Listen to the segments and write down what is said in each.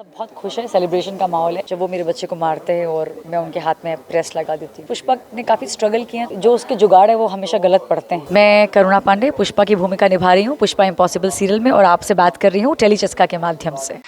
सब बहुत खुश है, सेलिब्रेशन का माहौल है। जब वो मेरे बच्चे को मारते हैं और मैं उनके हाथ में प्रेस लगा देती हूँ। पुष्पा ने काफ़ी स्ट्रगल किए हैं, जो उसके जुगाड़ है वो हमेशा गलत पड़ते हैं। मैं करुणा पांडे पुष्पा की भूमिका निभा रही हूँ पुष्पा इम्पॉसिबल सीरियल में, और आपसे बात कर रही हूँ टेलीचस्का के माध्यम से।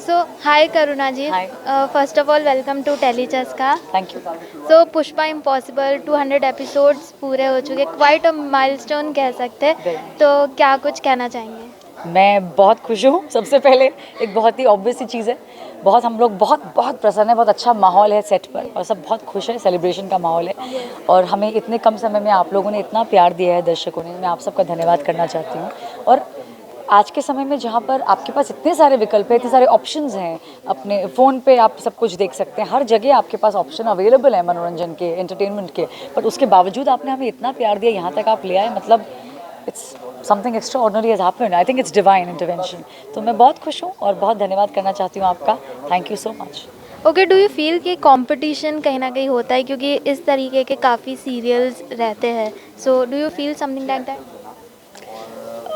So, hi Karuna ji. Hi. First of all, welcome to Telechaska. Thank you. So, Pushpa impossible 200 episodes पूरे हो चुके, क्वाइट अ माइलस्टोन कह सकते हैं। तो क्या कुछ कहना चाहेंगे? मैं बहुत खुश हूँ। सबसे पहले एक बहुत ही ऑब्वियस सी चीज़ है, बहुत हम लोग बहुत बहुत प्रसन्न है, बहुत अच्छा माहौल है सेट पर और सब बहुत खुश है, सेलिब्रेशन का माहौल है। और हमें इतने कम समय में आप लोगों ने इतना प्यार दिया है, दर्शकों ने, मैं आप सबका धन्यवाद करना चाहती हूँ। और आज के समय में जहाँ पर आपके पास इतने सारे विकल्प हैं, इतने सारे ऑप्शंस हैं, अपने फ़ोन पे आप सब कुछ देख सकते हैं, हर जगह आपके पास ऑप्शन अवेलेबल है मनोरंजन के, एंटरटेनमेंट के, बट उसके बावजूद आपने हमें इतना प्यार दिया, यहाँ तक आप ले आए, मतलब it's something extra ordinary has happened. I think it's divine intervention. तो मैं बहुत खुश हूँ और बहुत धन्यवाद करना चाहती हूँ आपका। Thank you so much. Okay, do you feel कि कंपटीशन कहीं ना कहीं होता है, क्योंकि इस तरीके के काफ़ी सीरियल्स रहते हैं। So do you feel something like that?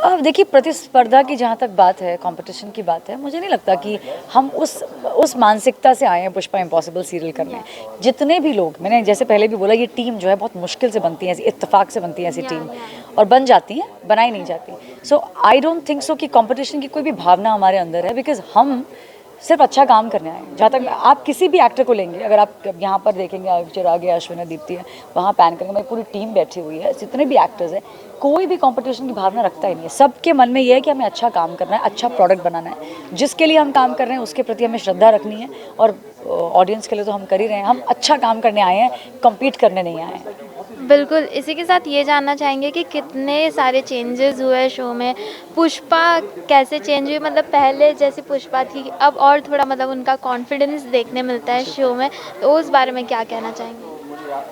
अब देखिए, प्रतिस्पर्धा की जहाँ तक बात है, कंपटीशन की बात है, मुझे नहीं लगता कि हम उस मानसिकता से आए हैं पुष्पा इम्पॉसिबल सीरियल करने। जितने भी लोग, मैंने जैसे पहले भी बोला, ये टीम जो है बहुत मुश्किल से बनती है, ऐसी इत्तेफाक से बनती है ऐसी टीम, और बन जाती है, बनाई नहीं जाती। सो आई डोंट थिंक सो कि कंपटीशन की कोई भी भावना हमारे अंदर है, बिकॉज हम सिर्फ अच्छा काम करने आए हैं। जहाँ तक आप किसी भी एक्टर को लेंगे, अगर आप यहाँ पर देखेंगे, चिराग है, अश्विन है, दीप्ति है, वहाँ पैन करेंगे, मेरी पूरी टीम बैठी हुई है, जितने भी एक्टर्स हैं, कोई भी कंपटीशन की भावना रखता ही नहीं है। सबके मन में ये है कि हमें अच्छा काम करना है, अच्छा प्रोडक्ट बनाना है, जिसके लिए हम काम कर रहे हैं उसके प्रति हमें श्रद्धा रखनी है, और ऑडियंस के लिए तो हम कर ही रहे हैं। हम अच्छा काम करने आए हैं, कम्पीट करने नहीं आए हैं। बिल्कुल। इसी के साथ ये जानना चाहेंगे कि कितने सारे चेंजेस हुए शो में, पुष्पा कैसे चेंज हुई, मतलब पहले जैसे पुष्पा थी अब और थोड़ा मतलब उनका कॉन्फिडेंस देखने मिलता है शो में, तो उस बारे में क्या कहना चाहेंगे?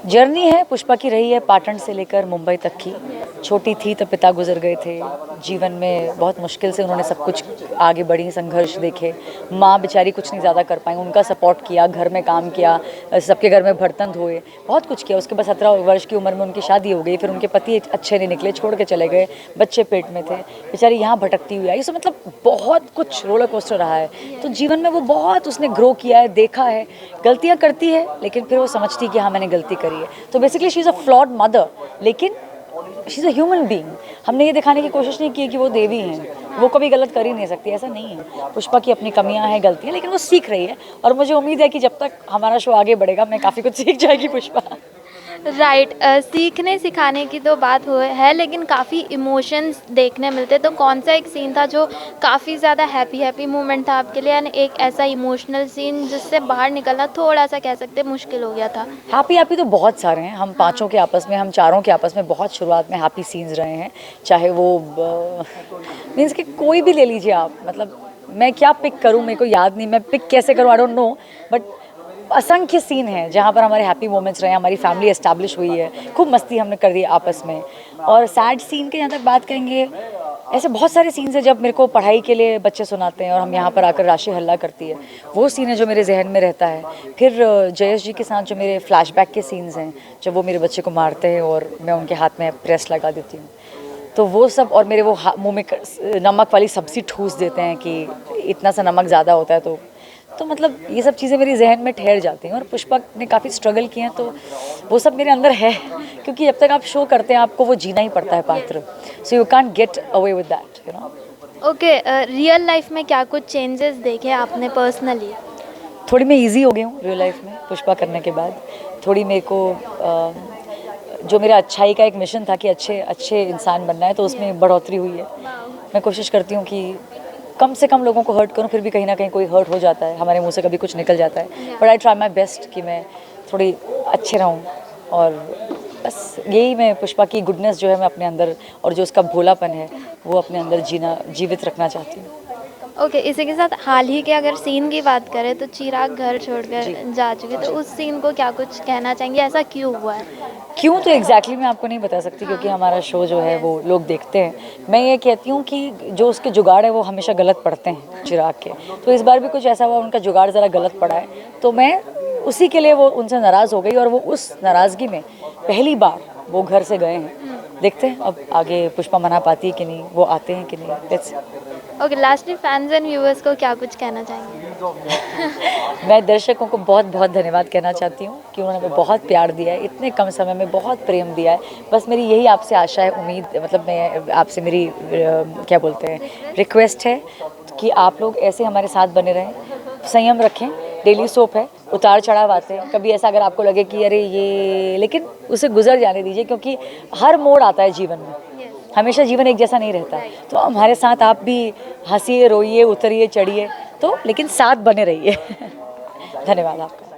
जर्नी है पुष्पा की, रही है पाटन से लेकर मुंबई तक की। छोटी थी तब पिता गुजर गए थे, जीवन में बहुत मुश्किल से उन्होंने सब कुछ आगे बढ़ी, संघर्ष देखे। माँ बेचारी कुछ नहीं ज़्यादा कर पाई, उनका सपोर्ट किया, घर में काम किया, सबके घर में बर्तन धोए, बहुत कुछ किया। उसके बाद 17 वर्ष की उम्र में उनकी शादी हो गई, फिर उनके पति अच्छे नहीं निकले, छोड़ के चले गए, बच्चे पेट में थे, बेचारी यहाँ भटकती हुई आई। सो मतलब बहुत कुछ रोलर कोस्टर रहा है। तो जीवन में वो बहुत उसने ग्रो किया है, देखा है, गलतियाँ करती है, लेकिन फिर वो समझती है कि हाँ मैंने गलती करी है। तो basically she is a flawed mother, लेकिन she is a human being. हमने ये दिखाने की कोशिश नहीं की कि वो देवी हैं, वो कभी गलत कर ही नहीं सकती, ऐसा नहीं है। पुष्पा की अपनी कमियां हैं, गलतियां, लेकिन वो सीख रही है, और मुझे उम्मीद है कि जब तक हमारा शो आगे बढ़ेगा, मैं काफ़ी कुछ सीख जाएगी पुष्पा। राइट। सीखने सिखाने की तो बात है, लेकिन काफ़ी इमोशंस देखने मिलते। तो कौन सा एक सीन था जो काफ़ी ज़्यादा हैप्पी मोमेंट था आपके लिए, यानी एक ऐसा इमोशनल सीन जिससे बाहर निकलना थोड़ा सा कह सकते मुश्किल हो गया था? हैप्पी तो बहुत सारे हैं, हम पाँचों के आपस में, हम चारों के आपस में बहुत शुरुआत में हैप्पी सीन्स रहे हैं। चाहे वो मीन्स कि कोई भी ले लीजिए आप, मतलब मैं क्या पिक करूँ, मेरे को याद नहीं, मैं पिक कैसे करूँ, आई डोंट नो, बट असंख्य सीन हैं जहाँ पर हमारे हैप्पी मोमेंट्स रहे हैं, हमारी फैमिली एस्टैब्लिश हुई है, खूब मस्ती हमने कर दी आपस में। और सैड सीन के जहाँ तक बात करेंगे, ऐसे बहुत सारे सीन्स हैं जब मेरे को पढ़ाई के लिए बच्चे सुनाते हैं और हम यहाँ पर आकर राशि हल्ला करती है, वो सीन है जो मेरे जहन में रहता है। फिर जयेश जी के साथ जो मेरे फ्लैशबैक के सीन्स हैं, जब वो मेरे बच्चे को मारते हैं और मैं उनके हाथ में प्रेस लगा देती हूँ, तो वो सब, और मेरे वो मुँह में नमक वाली सब्ज़ी ठूस देते हैं कि इतना सा नमक ज़्यादा होता है, तो मतलब ये सब चीज़ें मेरी जहन में ठहर जाती हैं। और पुष्पा ने काफ़ी स्ट्रगल किए हैं, तो वो सब मेरे अंदर है, क्योंकि जब तक आप शो करते हैं आपको वो जीना ही पड़ता है पात्र। So you can't get away with that, you know. Okay, real life में क्या कुछ चेंजेस देखे आपने पर्सनली? थोड़ी मैं ईजी हो गई हूँ रियल लाइफ में पुष्पा करने के बाद। थोड़ी मेरे को जो मेरा अच्छाई का एक मिशन था कि अच्छे अच्छे इंसान बनना है, तो उसमें बढ़ोतरी हुई है। मैं कोशिश करती हूँ कि कम से कम लोगों को हर्ट करूँ, फिर भी कहीं ना कहीं कोई हर्ट हो जाता है, हमारे मुंह से कभी कुछ निकल जाता है, but I try my best कि मैं थोड़ी अच्छे रहूँ। और बस यही, मैं पुष्पा की गुडनेस जो है मैं अपने अंदर, और जो उसका भोलापन है वो अपने अंदर जीवित रखना चाहती हूँ। ओके, इसी के साथ हाल ही के अगर सीन की बात करें, तो चिराग घर छोड़कर जा चुके, तो उस सीन को क्या कुछ कहना चाहेंगे, ऐसा क्यों हुआ है? क्यों तो एग्जैक्टली मैं आपको नहीं बता सकती, क्योंकि हमारा शो जो है वो लोग देखते हैं। मैं ये कहती हूँ कि जो उसके जुगाड़ है वो हमेशा गलत पड़ते हैं चिराग के, तो इस बार भी कुछ ऐसा हुआ, उनका जुगाड़ ज़रा गलत पड़ा है, तो मैं उसी के लिए वो उनसे नाराज़ हो गई, और वो उस नाराज़गी में पहली बार वो घर से गए हैं। देखते हैं अब आगे पुष्पा मना पाती है कि नहीं, वो आते हैं कि नहीं। Let's see। Okay, lastly fans and viewers को क्या कुछ कहना चाहेंगे? मैं दर्शकों को बहुत बहुत धन्यवाद कहना चाहती हूँ कि उन्होंने हमें बहुत प्यार दिया है, इतने कम समय में बहुत प्रेम दिया है। बस मेरी यही आपसे आशा है, उम्मीद, मतलब मैं आपसे मेरी क्या बोलते हैं, रिक्वेस्ट है कि आप लोग ऐसे हमारे साथ बने रहें, संयम रखें। डेली सोप है, उतार चढ़ाव आते हैं, कभी ऐसा अगर आपको लगे कि अरे ये, लेकिन उसे गुजर जाने दीजिए, क्योंकि हर मोड़ आता है जीवन में, हमेशा जीवन एक जैसा नहीं रहता। तो हमारे साथ आप भी हंसिए, रोइए, उतरिए, चढ़िए, तो लेकिन साथ बने रहिए। धन्यवाद आपका।